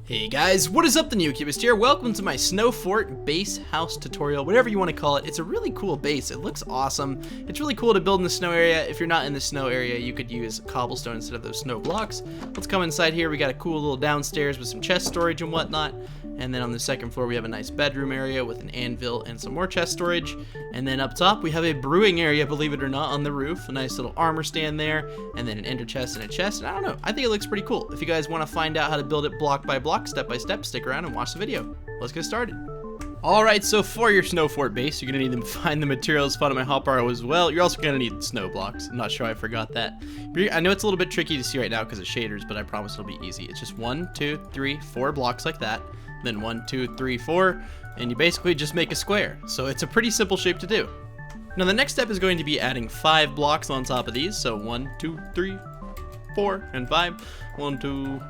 Hey guys, what is up? TheNeoCubest here. Welcome to my snow fort base house tutorial, whatever you want to call it. It's a really cool base. It looks awesome. It's really cool to build in the snow area. If you're not in the snow area, you could use cobblestone instead of those snow blocks. Let's come inside here. We got a cool little downstairs with some chest storage and whatnot. And then on the second floor, we have a nice bedroom area with an anvil and some more chest storage. And then up top, we have a brewing area, believe it or not, on the roof. A nice little armor stand there, and then an ender chest and a chest. And I don't know, I think it looks pretty cool. If you guys want to find out how to build it block by block, step by step, stick around and watch the video. Let's get started. Alright, so for your snow fort base, you're going to need to find the materials found in my hotbar as well. You're also going to need snow blocks. I'm not sure I forgot that. I know it's a little bit tricky to see right now because of shaders, but I promise it'll be easy. It's just 1, 2, 3, 4 blocks like that. Then 1, 2, 3, 4, and you basically just make a square. So it's a pretty simple shape to do. Now the next step is going to be adding 5 blocks on top of these. So 1, 2, 3, 4, and 5. 1, 2.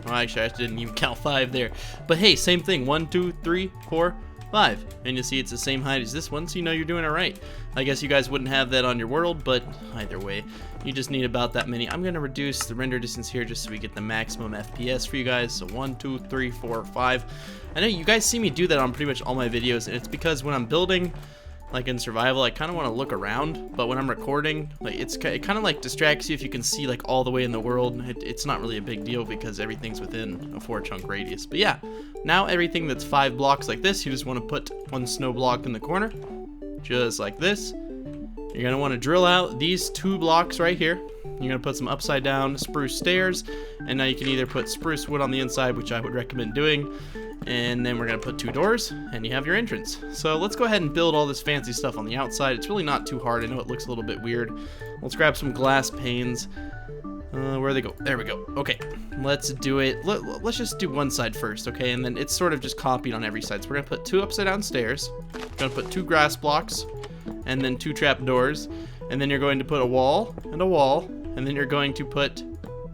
Well, actually, I didn't even count 5 there. But hey, same thing. 1, 2, 3, 4, 5. And you see it's the same height as this one, so you know you're doing it right. I guess you guys wouldn't have that on your world, but either way, you just need about that many. I'm going to reduce the render distance here just so we get the maximum FPS for you guys. So 1, 2, 3, 4, 5. I know you guys see me do that on pretty much all my videos, and it's because when I'm building, like in survival, I kind of want to look around, but when I'm recording, like it kind of like distracts you if you can see like all the way in the world. It's not really a big deal because everything's within a 4 chunk radius. But yeah, now everything that's 5 blocks like this, you just want to put 1 snow block in the corner, just like this. You're going to want to drill out these 2 blocks right here. You're going to put some upside down spruce stairs, and now you can either put spruce wood on the inside, which I would recommend doing, and then we're going to put 2 doors, and you have your entrance. So let's go ahead and build all this fancy stuff on the outside. It's really not too hard. I know it looks a little bit weird. Let's grab some glass panes. Where they go? There we go. Okay, let's do it. Let's just do one side first, okay? And then it's sort of just copied on every side. So we're going to put 2 upside down stairs. We're going to put 2 grass blocks, and then 2 trap doors. And then you're going to put a wall, and then you're going to put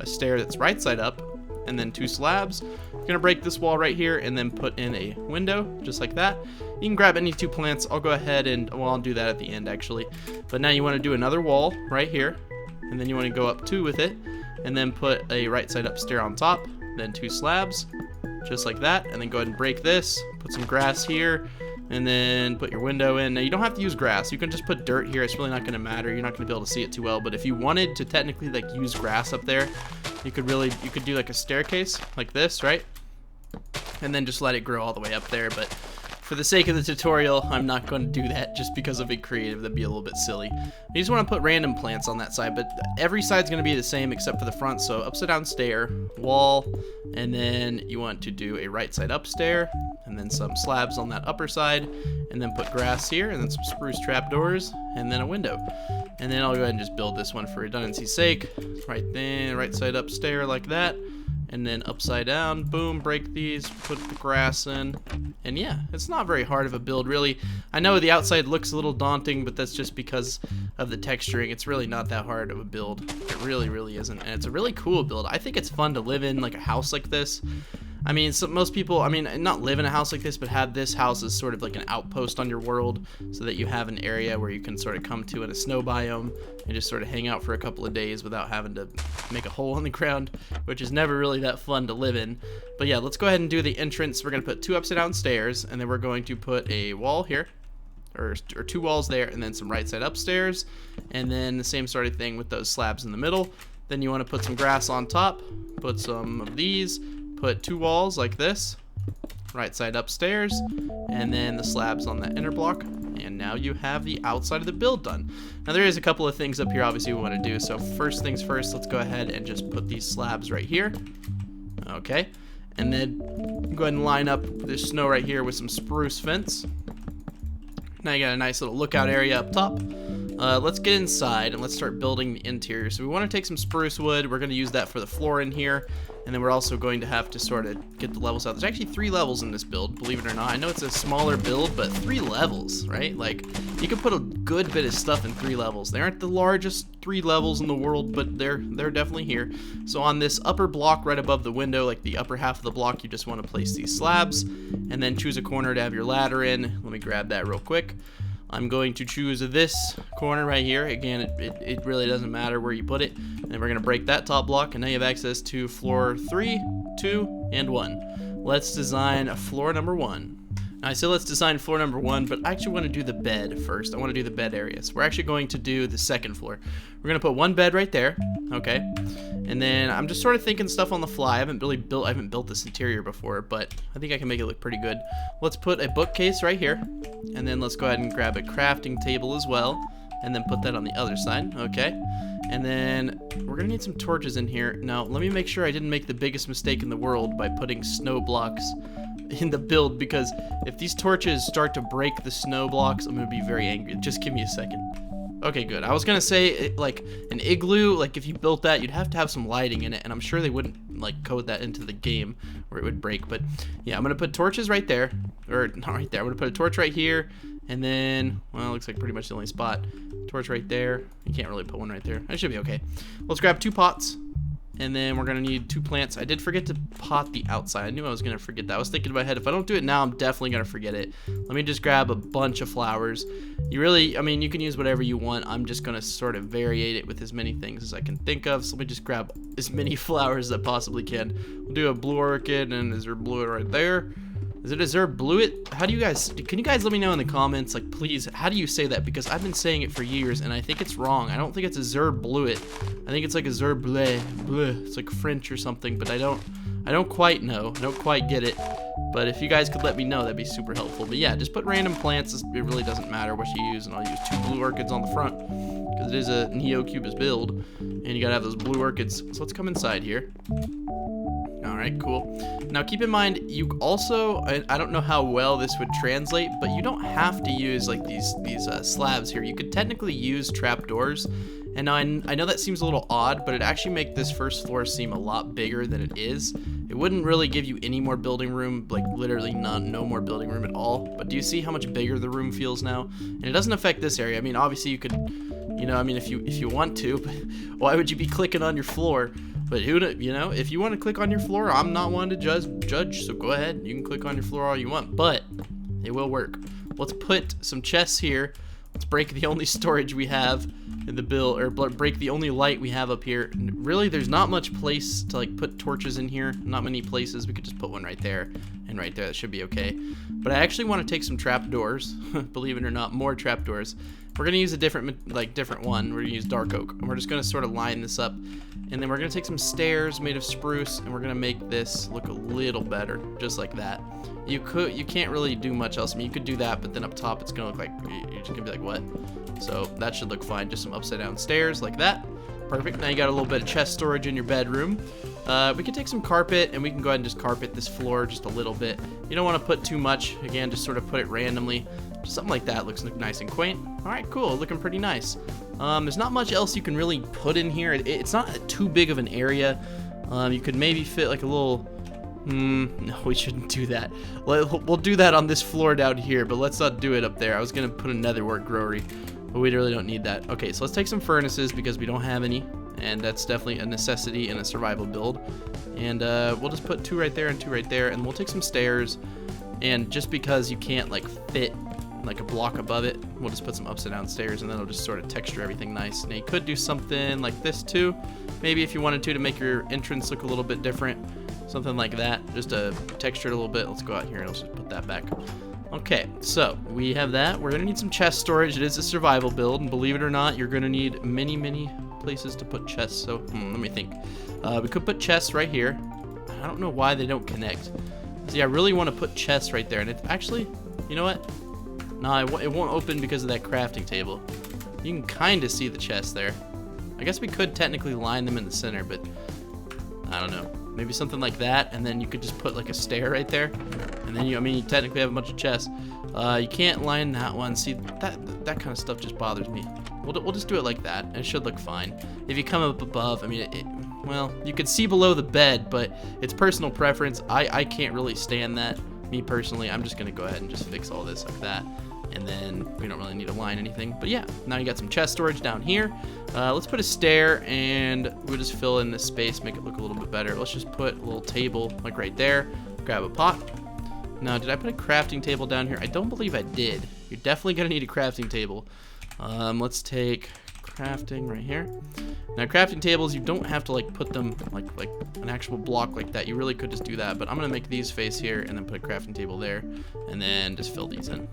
a stair that's right side up, and then 2 slabs. You're gonna break this wall right here and then put in a window just like that. You can grab any 2 plants. I'll go ahead and, well, I'll do that at the end actually. But now you want to do another wall right here, and then you want to go up 2 with it, and then put a right side up stair on top, then 2 slabs just like that, and then go ahead and break this, put some grass here, and then put your window in. Now you don't have to use grass. You can just put dirt here. It's really not going to matter. You're not going to be able to see it too well. But if you wanted to technically like use grass up there, you could do like a staircase like this, right? And then just let it grow all the way up there. But for the sake of the tutorial, I'm not going to do that just because of being creative. That'd be a little bit silly. You just want to put random plants on that side, but every side's going to be the same except for the front. So upside down stair, wall, and then you want to do a right side up stair, and then some slabs on that upper side, and then put grass here, and then some spruce trap doors, and then a window. And then I'll go ahead and just build this one for redundancy's sake. Right then, right side up stair like that. And then upside down, boom, break these, put the grass in, and yeah, it's not very hard of a build, really. I know the outside looks a little daunting, but that's just because of the texturing. It's really not that hard of a build. It really, really isn't, and it's a really cool build. I think it's fun to live in, like a house like this. I mean, most people, I mean, not live in a house like this, but have this house as sort of like an outpost on your world so that you have an area where you can sort of come to in a snow biome and just sort of hang out for a couple of days without having to make a hole in the ground, which is never really that fun to live in. But yeah, let's go ahead and do the entrance. We're going to put 2 upside down stairs, and then we're going to put a wall here, or 2 walls there, and then some right side upstairs, and then the same sort of thing with those slabs in the middle. Then you want to put some grass on top, put some of these, put 2 walls like this, right side upstairs, and then the slabs on that inner block, and now you have the outside of the build done. Now there is a couple of things up here obviously we want to do, so first things first, let's go ahead and just put these slabs right here. Okay, and then go ahead and line up this snow right here with some spruce fence. Now you got a nice little lookout area up top. Let's get inside and let's start building the interior. So we want to take some spruce wood. We're going to use that for the floor in here. And then we're also going to have to sort of get the levels out. There's actually 3 levels in this build, believe it or not. I know it's a smaller build, but 3 levels, right? Like, you can put a good bit of stuff in 3 levels. They aren't the largest 3 levels in the world, but they're definitely here. So on this upper block right above the window, like the upper half of the block, you just want to place these slabs, and then choose a corner to have your ladder in. Let me grab that real quick. I'm going to choose this corner right here. Again, it really doesn't matter where you put it. And then we're going to break that top block, and now you have access to floor 3 2, and 1. Let's design floor number 1. Now, I say let's design floor number 1, but I actually want to do the bed first. I want to do the bed area. So we're actually going to do the second floor. We're going to put one bed right there, okay? And then I'm just sort of thinking stuff on the fly. I haven't built this interior before, but I think I can make it look pretty good. Let's put a bookcase right here, and then let's go ahead and grab a crafting table as well, and then put that on the other side, okay? And then we're gonna need some torches in here. Now, let me make sure I didn't make the biggest mistake in the world by putting snow blocks in the build, because if these torches start to break the snow blocks, I'm gonna be very angry. Just give me a second. Okay, good. I was gonna say, like, an igloo, like, if you built that, you'd have to have some lighting in it, and I'm sure they wouldn't, like, code that into the game where it would break. But yeah, I'm gonna put torches right there, or not right there. I'm gonna put a torch right here, and then, well, it looks like pretty much the only spot. Torch right there. You can't really put one right there. That should be okay. Let's grab 2 pots, and then we're gonna need 2 plants. I did forget to pot the outside. I knew I was gonna forget that. I was thinking in my head, if I don't do it now, I'm definitely gonna forget it. Let me just grab a bunch of flowers. You really, I mean, you can use whatever you want. I'm just gonna sort of variate it with as many things as I can think of. So let me just grab as many flowers as I possibly can. We'll do a blue orchid, and is there blue right there? Is there bluet? How do you guys, can you guys let me know in the comments, like, please, how do you say that? Because I've been saying it for years, and I think it's wrong. I don't think it's a zer bluet. I think it's like a zer bleu. It's like French or something, but I don't quite know. I don't quite get it. But if you guys could let me know, that'd be super helpful. But yeah, just put random plants. It really doesn't matter what you use, and I'll use 2 blue orchids on the front, because it is a NeoCubest build, and you gotta have those blue orchids. So let's come inside here. Alright, cool. Now keep in mind, you also, I don't know how well this would translate, but you don't have to use like these slabs here. You could technically use trapdoors, and now I know that seems a little odd, but it actually make this first floor seem a lot bigger than it is. It wouldn't really give you any more building room, like literally no more building room at all. But do you see how much bigger the room feels now? And it doesn't affect this area. I mean, obviously you could, you know, I mean, if you want to, but why would you be clicking on your floor? But who, you know, if you want to click on your floor, I'm not one to judge, so go ahead. You can click on your floor all you want, but it will work. Let's put some chests here. Let's break the only storage we have in the build, or break the only light we have up here. Really, there's not much place to like put torches in here. Not many places. We could just put one right there and right there. That should be okay. But I actually want to take some trapdoors. Believe it or not, more trapdoors. We're gonna use a different one. We're gonna use dark oak, and we're just gonna sort of line this up, and then we're gonna take some stairs made of spruce, and we're gonna make this look a little better, just like that. You can't really do much else. I mean, you could do that, but then up top it's gonna look like you're just gonna be like, what? So that should look fine. Just some upside down stairs like that. Perfect. Now you got a little bit of chest storage in your bedroom. We can take some carpet, and we can go ahead and just carpet this floor just a little bit. You don't want to put too much. Again, just sort of put it randomly. Something like that looks nice and quaint. All right, cool. Looking pretty nice. There's not much else you can really put in here. It's not too big of an area. You could maybe fit like a little... no, we shouldn't do that. We'll do that on this floor down here, but let's not do it up there. I was going to put a netherwort growery, but we really don't need that. Okay, so let's take some furnaces because we don't have any, and that's definitely a necessity in a survival build. And we'll just put 2 right there and 2 right there, and we'll take some stairs. And just because you can't like fit like a block above it, we'll just put some upside down stairs, and then it'll just sort of texture everything nice. Now you could do something like this too, maybe if you wanted to make your entrance look a little bit different, something like that, just to texture it a little bit. Let's go out here and let's just put that back. Okay, so we have that. We're gonna need some chest storage. It is a survival build, and believe it or not, you're gonna need many places to put chests. So let me think. We could put chests right here. I don't know why they don't connect. See, I really want to put chests right there, and it's actually, you know what? No, it won't open because of that crafting table. You can kind of see the chest there. I guess we could technically line them in the center, but I don't know. Maybe something like that, and then you could just put like a stair right there, and then you technically have a bunch of chests. You can't line that one. See, that kind of stuff just bothers me. We'll just do it like that, and it should look fine. If you come up above, I mean, well, you can see below the bed, but it's personal preference. I can't really stand that. Me personally, I'm just gonna go ahead and just fix all this like that, and then we don't really need to line anything. But yeah, now you got some chest storage down here. Let's put a stair, and we'll just fill in this space, make it look a little bit better. Let's just put a little table like right there. Grab a pot. Now, did I put a crafting table down here? I don't believe I did. You're definitely gonna need a crafting table. Let's take crafting right here. Now crafting tables, you don't have to like put them like an actual block like that. You really could just do that, but I'm gonna make these face here and then put a crafting table there and then just fill these in.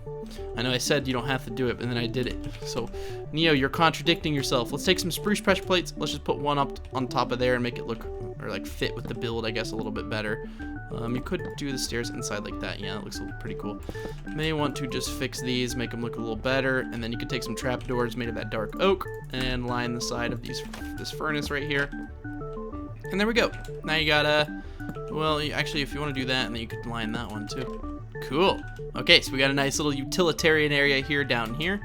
I know I said you don't have to do it, but then I did it. So Neo, you're contradicting yourself. Let's take some spruce pressure plates. Let's just put one up on top of there and make it look, or like fit with the build, I guess, a little bit better. You could do the stairs inside like that. Yeah, that looks pretty cool. May want to just fix these, make them look a little better, and then you could take some trapdoors made of that dark oak and line the side of this furnace right here. And there we go. Now you got well, actually, if you want to do that, and then you could line that one too. Cool. Okay, so we got a nice little utilitarian area here, down here.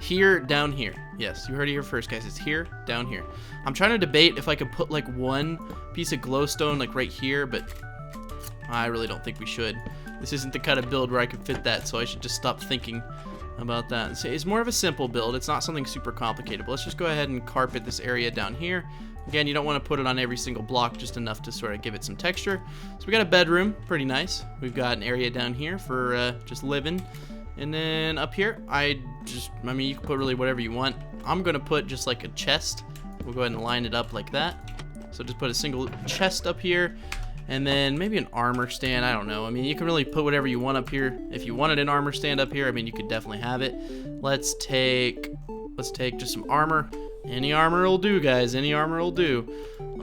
Here, down here. Yes, you heard it here first, guys. It's here, down here. I'm trying to debate if I could put like one piece of glowstone like right here, but I really don't think we should. This isn't the kind of build where I could fit that, so I should just stop thinking about that. So it's more of a simple build. It's not something super complicated, but let's just go ahead and carpet this area down here. Again, you don't want to put it on every single block, just enough to sort of give it some texture. So we got a bedroom, pretty nice. We've got an area down here for just living. And then up here, I mean, you can put really whatever you want. I'm going to put just like a chest. We'll go ahead and line it up like that. So just put a single chest up here. And then maybe an armor stand, I don't know. I mean, you can really put whatever you want up here. If you wanted an armor stand up here, I mean, you could definitely have it. Let's take just some armor. Any armor will do, guys. Any armor will do.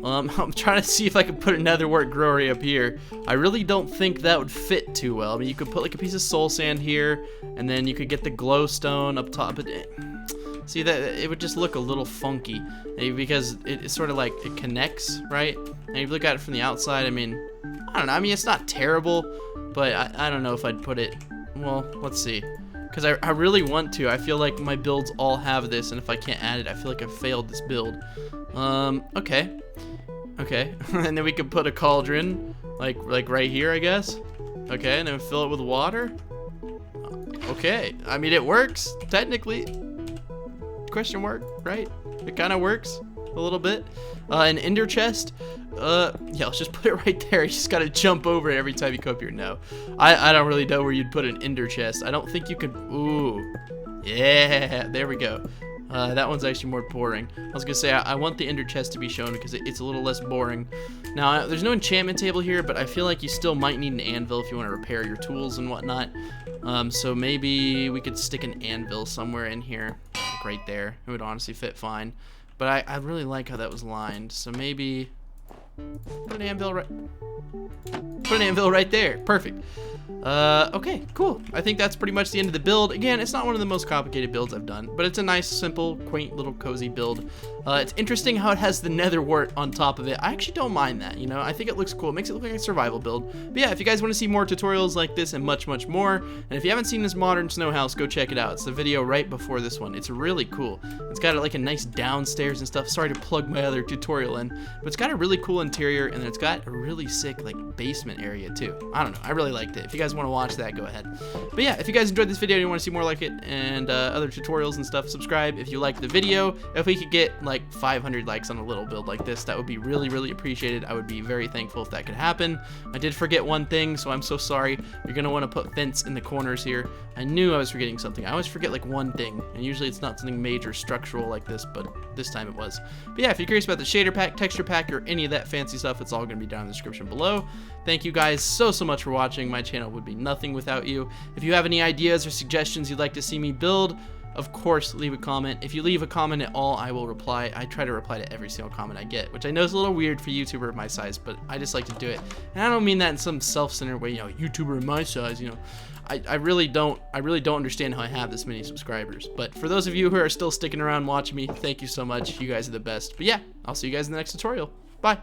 I'm trying to see if I can put a netherwort growery up here. I really don't think that would fit too well. I mean, you could put like a piece of soul sand here, and then you could get the glowstone up top. But see, that it would just look a little funky because it's sort of like it connects, right? And if you look at it from the outside, I mean, I don't know. I mean, it's not terrible, but I don't know if I'd put it. Well, let's see. Because I really want to. I feel like my builds all have this, and if I can't add it, I feel like I've failed this build. Okay. Okay. And then we could put a cauldron, like right here, I guess. Okay, and then fill it with water. Okay. I mean, it works, technically. Question mark, right? It kind of works a little bit. An ender chest. Yeah, let's just put it right there. You just gotta jump over it every time you come up here. No, I don't really know where you'd put an ender chest. I don't think you could. Ooh, yeah, there we go. That one's actually more boring. I was gonna say I want the ender chest to be shown because it's a little less boring. Now there's no enchantment table here, but I feel like you still might need an anvil if you want to repair your tools and whatnot. So maybe we could stick an anvil somewhere in here, like right there. It would honestly fit fine. But I really like how that was lined. So maybe put an anvil right there. Perfect. Okay, cool. I think that's pretty much the end of the build. Again, it's not one of the most complicated builds I've done, but it's a nice, simple, quaint, little cozy build. It's interesting how it has the nether wart on top of it. I actually don't mind that, you know? I think it looks cool. It makes it look like a survival build. But yeah, if you guys want to see more tutorials like this and much, much more, and if you haven't seen this modern snow house, go check it out. It's the video right before this one. It's really cool. It's got like a nice downstairs and stuff. Sorry to plug my other tutorial in, but it's got a really cool interior, and then it's got a really sick like basement area too. I don't know. I really liked it. If you guys want to watch that, go ahead. But yeah, if you guys enjoyed this video and you want to see more like it and other tutorials and stuff, subscribe if you liked the video. If we could get like 500 likes on a little build like this, that would be really, really appreciated. I would be very thankful if that could happen. I did forget one thing, so I'm so sorry. You're going to want to put vents in the corners here. I knew I was forgetting something. I always forget like one thing, and usually it's not something major structural like this, but this time it was. But yeah, if you're curious about the shader pack, texture pack, or any of that fancy stuff, it's all going to be down in the description below. Thank you guys so much for watching. My channel would be nothing without you. If you have any ideas or suggestions you'd like to see me build, of course, leave a comment. If you leave a comment at all, I will reply. I try to reply to every single comment I get, which I know is a little weird for a YouTuber of my size, but I just like to do it. And I don't mean that in some self-centered way, you know, YouTuber of my size, you know. I really don't understand how I have this many subscribers. But for those of you who are still sticking around watching me, thank you so much. You guys are the best. But yeah, I'll see you guys in the next tutorial. Bye.